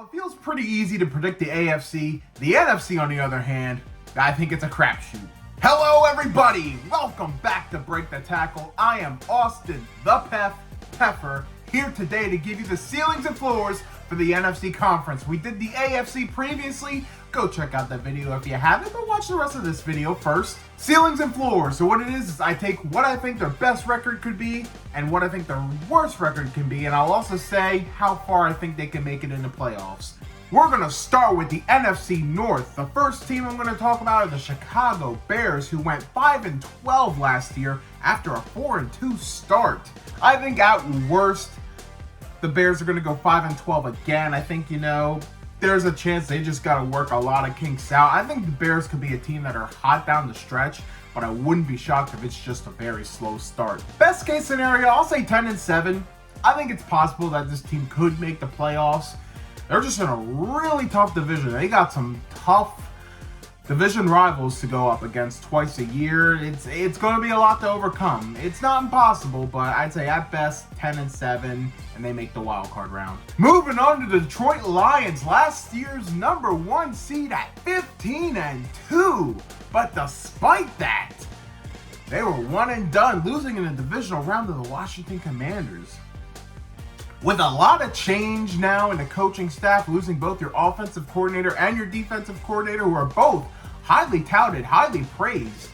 While it feels pretty easy to predict the AFC, the NFC, on the other hand, I think it's a crapshoot. Hello, everybody! Welcome back to Break the Tackle. I am Austin, the Peffer, here today to give you the ceilings and floors for the NFC conference. We did the AFC previously. Go check out that video if you haven't, but watch the rest of this video first. Ceilings and floors. So what it is I take what I think their best record could be and what I think their worst record can be, and I'll also say how far I think they can make it in the playoffs. We're going to start with the NFC North. The first team I'm going to talk about are the Chicago Bears, who went 5-12 last year after a 4-2 start. I think at worst, the Bears are going to go 5-12 again. I think, there's a chance they just got to work a lot of kinks out. I think the Bears could be a team that are hot down the stretch, but I wouldn't be shocked if it's just a very slow start. Best case scenario, I'll say 10-7. I think it's possible that this team could make the playoffs. They're just in a really tough division. They got some tough division rivals to go up against twice a year. It's going to be a lot to overcome. It's not impossible, but I'd say at best 10-7, and they make the wild card round. Moving on to the Detroit Lions, last year's #1 seed at 15-2. But despite that, they were one and done, losing in the divisional round to the Washington Commanders. With a lot of change now in the coaching staff, losing both your offensive coordinator and your defensive coordinator, who are both highly touted, highly praised,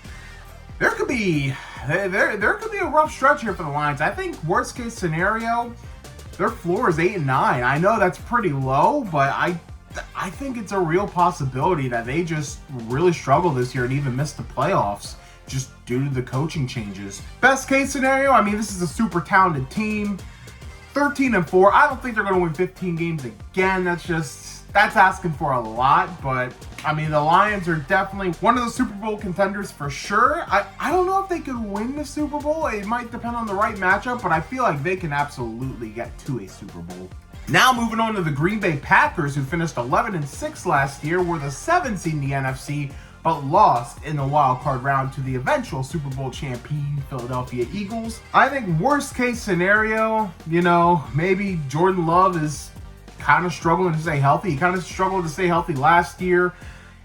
there could be a rough stretch here for the Lions. I think worst case scenario, their floor is 8-9. I know that's pretty low, but I think it's a real possibility that they just really struggle this year and even miss the playoffs just due to the coaching changes. Best case scenario, this is a super talented team. 13-4. I don't think they're going to win 15 games again. That's asking for a lot, but the Lions are definitely one of the Super Bowl contenders for sure. I don't know if they could win the Super Bowl. It might depend on the right matchup, but I feel like they can absolutely get to a Super Bowl. Now moving on to the Green Bay Packers, who finished 11-6 last year, were the 7th seed in the NFC, but lost in the wild card round to the eventual Super Bowl champion Philadelphia Eagles. I think worst case scenario, maybe Jordan Love is kind of struggling to stay healthy. He kind of struggled to stay healthy last year,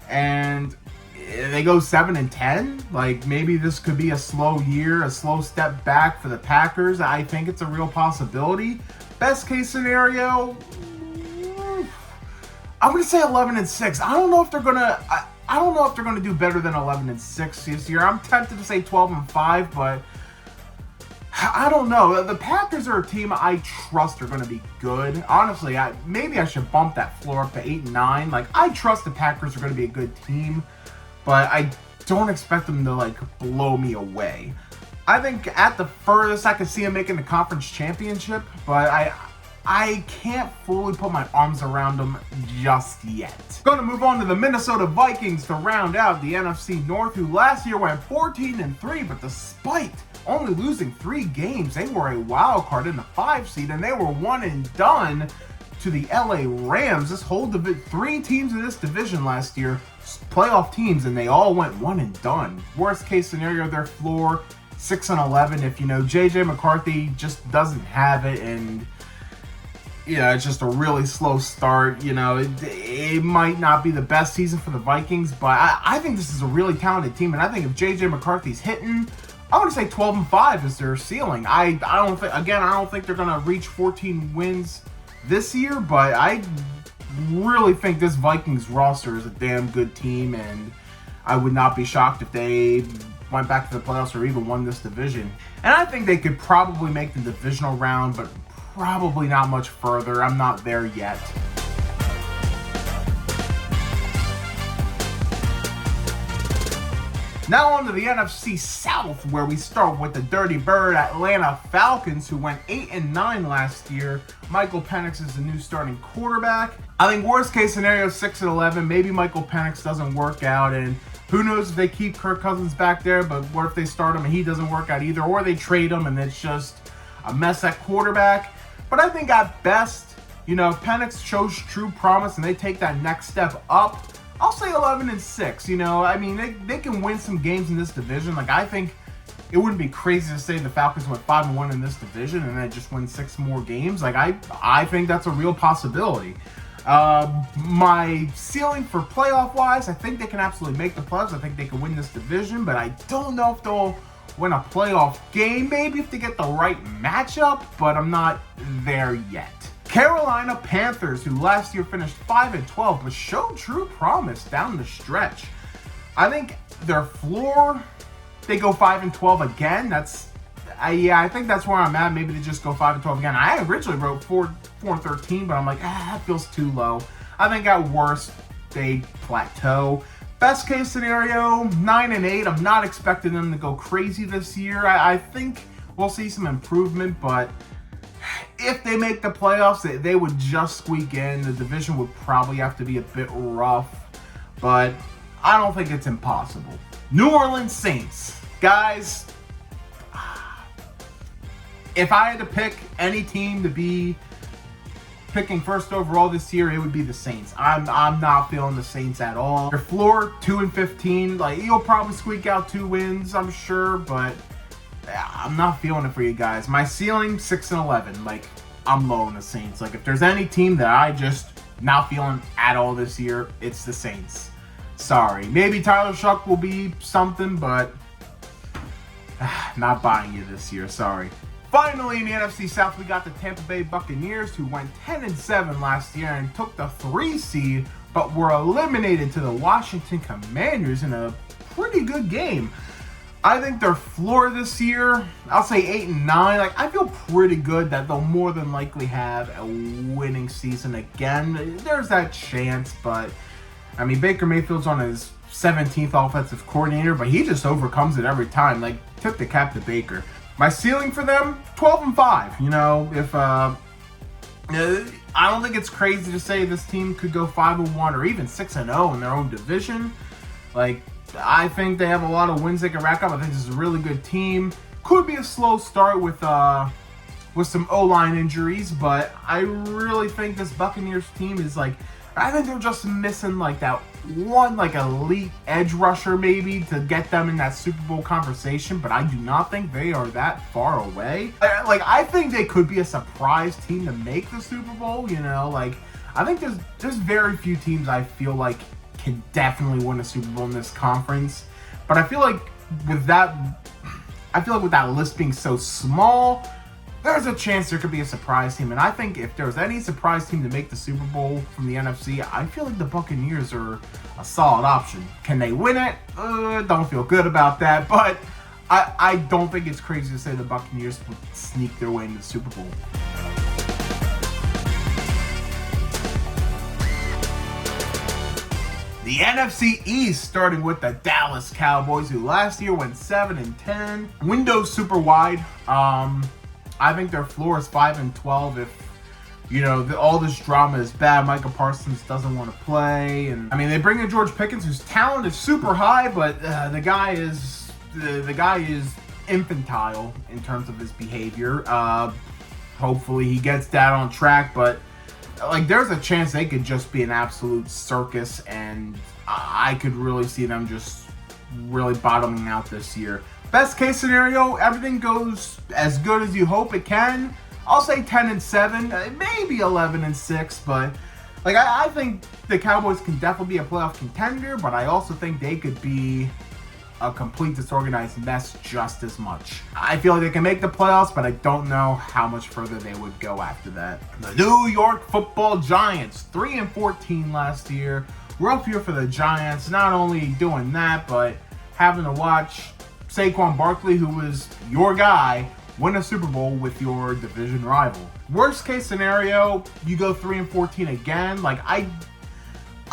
and they go 7-10. Like, maybe this could be a slow year, a slow step back for the Packers. I think it's a real possibility. Best case scenario, I'm going to say 11-6. I don't know if they're going to do better than 11-6 this year. I'm tempted to say 12-5, but I don't know. The Packers are a team I trust are going to be good. Honestly, maybe I should bump that floor up to 8-9. Like, I trust the Packers are going to be a good team, but I don't expect them to, blow me away. I think at the furthest I could see them making the conference championship, but I can't fully put my arms around them just yet. Going to move on to the Minnesota Vikings to round out the NFC North, who last year went 14-3, but despite only losing 3 games, they were a wild card in the 5 seed, and they were one and done to the LA Rams. This whole 3 teams in this division last year, playoff teams, and they all went one and done. Worst case scenario, their floor 6-11. If JJ McCarthy just doesn't have it, and it's just a really slow start. It might not be the best season for the Vikings, but I think this is a really talented team, and I think if JJ McCarthy's hitting, I'm going to say 12-5 is their ceiling. I don't think they're going to reach 14 wins this year, but I really think this Vikings roster is a damn good team, and I would not be shocked if they went back to the playoffs or even won this division. And I think they could probably make the divisional round, but probably not much further. I'm not there yet. Now on to the NFC South, where we start with the Dirty Bird Atlanta Falcons, who went 8-9 last year. Michael Penix is the new starting quarterback. I think worst case scenario, 6-11. Maybe Michael Penix doesn't work out, and who knows if they keep Kirk Cousins back there, but what if they start him and he doesn't work out either, or they trade him and it's just a mess at quarterback. But I think at best, if Penix shows true promise and they take that next step up, I'll say 11-6. They can win some games in this division. I think it wouldn't be crazy to say the Falcons went 5-1 in this division and then just win 6 more games. I think that's a real possibility. My ceiling for playoff-wise, I think they can absolutely make the playoffs. I think they can win this division, but I don't know if they'll win a playoff game. Maybe if they get the right matchup, but I'm not there yet. Carolina Panthers, who last year finished 5-12, but showed true promise down the stretch. I think their floor, they go 5-12 again. I think that's where I'm at. Maybe they just go 5-12 again. I originally wrote 4-13, but I'm like, that feels too low. I think at worst, they plateau. Best case scenario, 9-8. I'm not expecting them to go crazy this year. I think we'll see some improvement, but if they make the playoffs, they would just squeak in. The division would probably have to be a bit rough, but I don't think it's impossible. New Orleans Saints. Guys, if I had to pick any team to be picking first overall this year, it would be the Saints. I'm not feeling the Saints at all. Their floor, 2-15. Like, you'll probably squeak out 2 wins, I'm sure, but I'm not feeling it for you guys. My ceiling, 6-11. Like, I'm low on the Saints. Like, if there's any team that I just not feeling at all this year, it's the Saints. Sorry. Maybe Tyler Shuck will be something, but not buying you this year. Sorry. Finally, in the NFC South, we got the Tampa Bay Buccaneers, who went 10-7 last year and took the 3 seed, but were eliminated to the Washington Commanders in a pretty good game. I think their floor this year, I'll say 8-9. Like, I feel pretty good that they'll more than likely have a winning season again. There's that chance, but I mean, Baker Mayfield's on his 17th offensive coordinator, but he just overcomes it every time. Like, tip the cap to Baker. My ceiling for them, 12-5. You know, if I don't think it's crazy to say this team could go 5-1 or even 6-0 in their own division. Like, I think they have a lot of wins they can rack up. I think this is a really good team. Could be a slow start with some O-line injuries, but I really think this Buccaneers team is like, I think they're just missing like that one like elite edge rusher maybe to get them in that Super Bowl conversation, but I do not think they are that far away. Like, I think they could be a surprise team to make the Super Bowl, you know? Like, I think there's very few teams I feel like can definitely win a Super Bowl in this conference. But I feel like with that list being so small, there's a chance there could be a surprise team. And I think if there's any surprise team to make the Super Bowl from the NFC, I feel like the Buccaneers are a solid option. Can they win it? Don't feel good about that. But I don't think it's crazy to say the Buccaneers would sneak their way into the Super Bowl. The NFC East, starting with the Dallas Cowboys, who last year went 7-10. Windows super wide. I think their floor is 5-12 if, you know, all this drama is bad. Micah Parsons doesn't want to play. And I mean, they bring in George Pickens, whose talent is super high, but the guy is infantile in terms of his behavior. Hopefully he gets that on track, but like, there's a chance they could just be an absolute circus, and I could really see them just really bottoming out this year. Best case scenario, everything goes as good as you hope it can. I'll say 10-7, maybe 11-6, but like, I think the Cowboys can definitely be a playoff contender, but I also think they could be a complete disorganized mess just as much. I feel like they can make the playoffs, but I don't know how much further they would go after that. The New York Football Giants, 3-14 last year. Rough year for the Giants. Not only doing that, but having to watch Saquon Barkley, who was your guy, win a Super Bowl with your division rival. Worst case scenario, you go 3-14 again. Like, I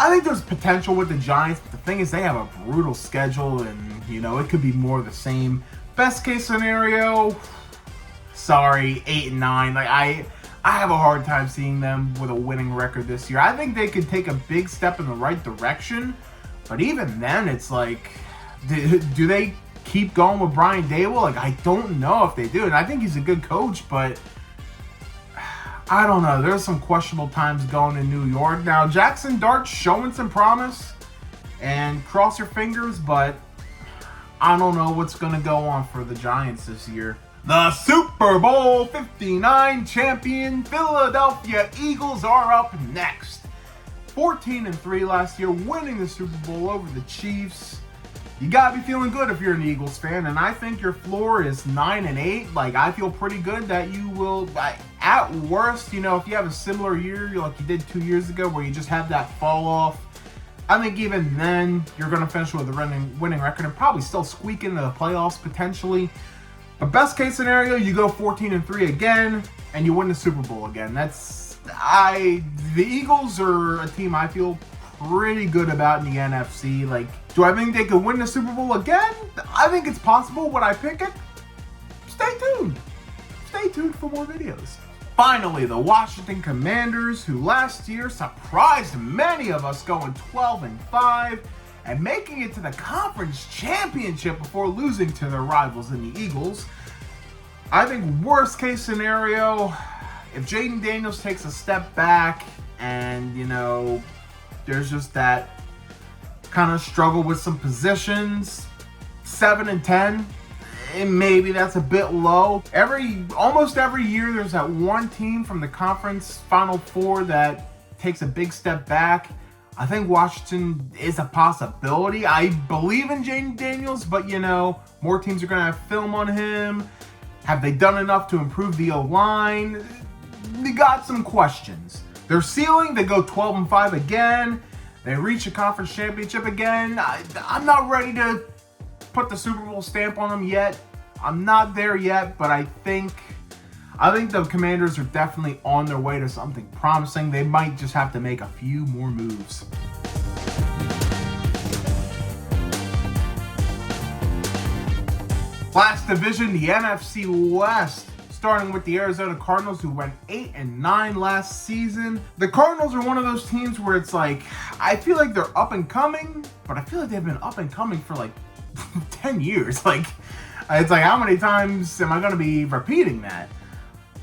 think there's potential with the Giants, but the thing is they have a brutal schedule, and, you know, it could be more of the same. Best case scenario, sorry, 8-9. Like, I have a hard time seeing them with a winning record this year. I think they could take a big step in the right direction, but even then, it's like, do they keep going with Brian Daboll? Like, I don't know if they do, and I think he's a good coach, but I don't know. There's some questionable times going in New York. Now, Jackson Dart's showing some promise, and cross your fingers, but I don't know what's going to go on for the Giants this year. The Super Bowl 59 champion Philadelphia Eagles are up next. 14-3 last year, winning the Super Bowl over the Chiefs. You gotta be feeling good if you're an Eagles fan, and I think your floor is 9-8. Like, I feel pretty good that you will, at worst, you know, if you have a similar year like you did 2 years ago where you just have that fall off, I think even then you're going to finish with a winning record and probably still squeak into the playoffs potentially. But best case scenario, you go 14-3 again and you win the Super Bowl again. The Eagles are a team I feel pretty good about in the NFC. Like, do I think they could win the Super Bowl again? I think it's possible. Would I pick it? Stay tuned. Stay tuned for more videos. Finally, the Washington Commanders, who last year surprised many of us going 12-5 and making it to the conference championship before losing to their rivals in the Eagles. I think worst case scenario, if Jaden Daniels takes a step back and, you know, there's just that kind of struggle with some positions, 7-10, and maybe that's a bit low. Almost every year there's that one team from the conference Final Four that takes a big step back. I think Washington is a possibility. I believe in Jaden Daniels, but, you know, more teams are going to have film on him. Have they done enough to improve the O-line? They got some questions. Their ceiling, they go 12-5 again. They reach a conference championship again. I'm not ready to put the Super Bowl stamp on them yet. I'm not there yet, but I think the Commanders are definitely on their way to something promising. They might just have to make a few more moves. Last division, the NFC West. Starting with the Arizona Cardinals, who went 8-9 last season. The Cardinals are one of those teams where it's like, I feel like they're up and coming, but I feel like they've been up and coming for like 10 years. Like, it's like, how many times am I going to be repeating that?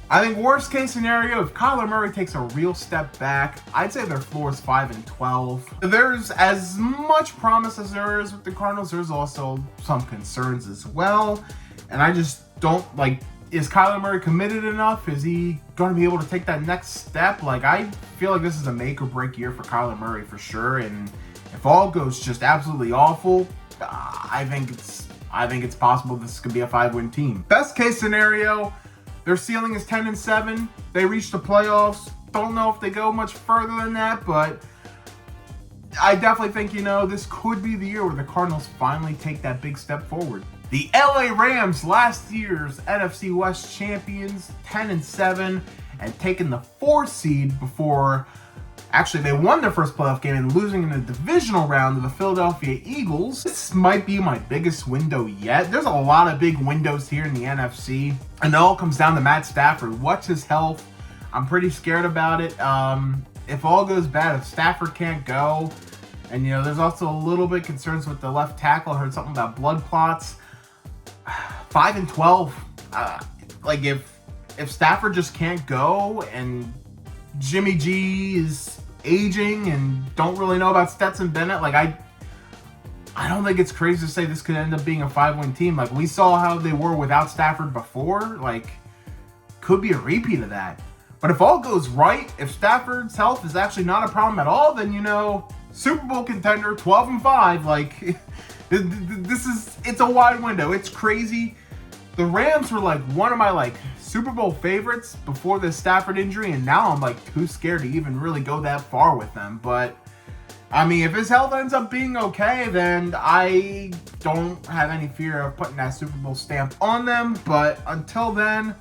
I think worst case scenario, if Kyler Murray takes a real step back, I'd say their floor is 5-12. There's as much promise as there is with the Cardinals. There's also some concerns as well. And I just don't, like, is Kyler Murray committed enough? Is he going to be able to take that next step? Like, I feel like this is a make or break year for Kyler Murray for sure. And if all goes just absolutely awful, I think it's possible this could be a 5-win team. Best case scenario, their ceiling is 10-7. They reach the playoffs. Don't know if they go much further than that, but I definitely think, you know, this could be the year where the Cardinals finally take that big step forward. The LA Rams, last year's NFC West champions, 10-7, and taking the 4th seed before, actually they won their first playoff game and losing in the divisional round to the Philadelphia Eagles. This might be my biggest window yet. There's a lot of big windows here in the NFC, and it all comes down to Matt Stafford. What's his health? I'm pretty scared about it. If all goes bad, if Stafford can't go, and, you know, there's also a little bit concerns with the left tackle. I heard something about blood clots. 5-12. Like, if Stafford just can't go and Jimmy G is aging and don't really know about Stetson Bennett, like, I don't think it's crazy to say this could end up being a 5-win team. Like, we saw how they were without Stafford before. Like, could be a repeat of that. But if all goes right, if Stafford's health is actually not a problem at all, then, you know, Super Bowl contender, 12-5, like, it's a wide window. It's crazy. The Rams were like one of my like Super Bowl favorites before the Stafford injury, and now I'm like too scared to even really go that far with them. But I mean, if his health ends up being okay, then I don't have any fear of putting that Super Bowl stamp on them. But until then,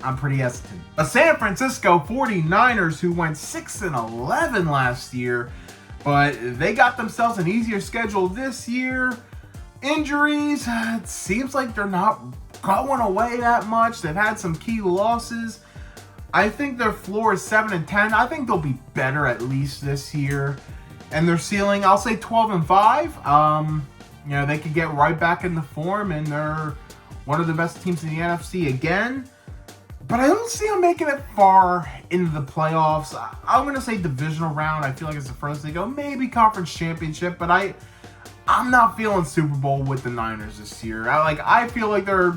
I'm pretty hesitant. The San Francisco 49ers, who went 6-11 last year, but they got themselves an easier schedule this year. Injuries, it seems like they're not going away that much. They've had some key losses. I think their floor is 7-10. I think they'll be better at least this year. And their ceiling, I'll say 12-5. You know, they could get right back in the form, and they're one of the best teams in the NFC again. But I don't see them making it far into the playoffs. I'm going to say divisional round. I feel like it's the first they go. Maybe conference championship, but I'm not feeling Super Bowl with the Niners this year. I feel like they're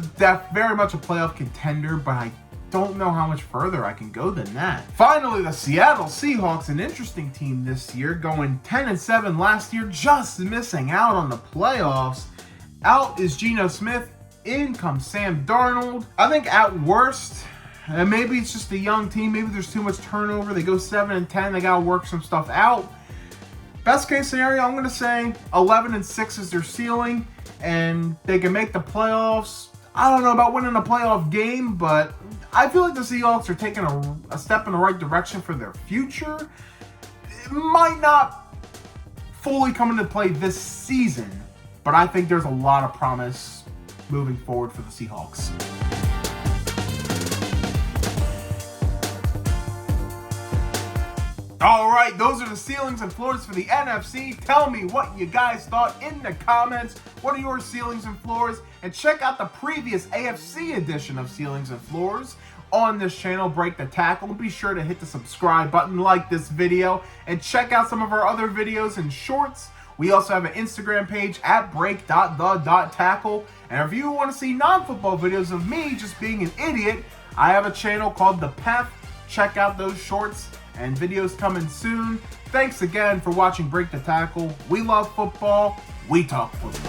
very much a playoff contender, but I don't know how much further I can go than that. Finally, the Seattle Seahawks, an interesting team this year, going 10-7 last year, just missing out on the playoffs. Out is Geno Smith, in comes Sam Darnold. I think at worst, and maybe it's just a young team, maybe there's too much turnover, they go 7-10, they gotta work some stuff out. Best case scenario, I'm gonna say 11-6 is their ceiling, and they can make the playoffs. I don't know about winning a playoff game, but I feel like the Seahawks are taking a step in the right direction for their future. It might not fully come into play this season, but I think there's a lot of promise moving forward for the Seahawks. All right, those are the ceilings and floors for the NFC. Tell me what you guys thought in the comments. What are your ceilings and floors? And check out the previous AFC edition of Ceilings and Floors on this channel, Break the Tackle. Be sure to hit the subscribe button, like this video, and check out some of our other videos and shorts. We also have an Instagram page at break.the.tackle. And if you want to see non-football videos of me just being an idiot, I have a channel called The Pef. Check out those shorts and videos coming soon. Thanks again for watching Break the Tackle. We love football. We talk football.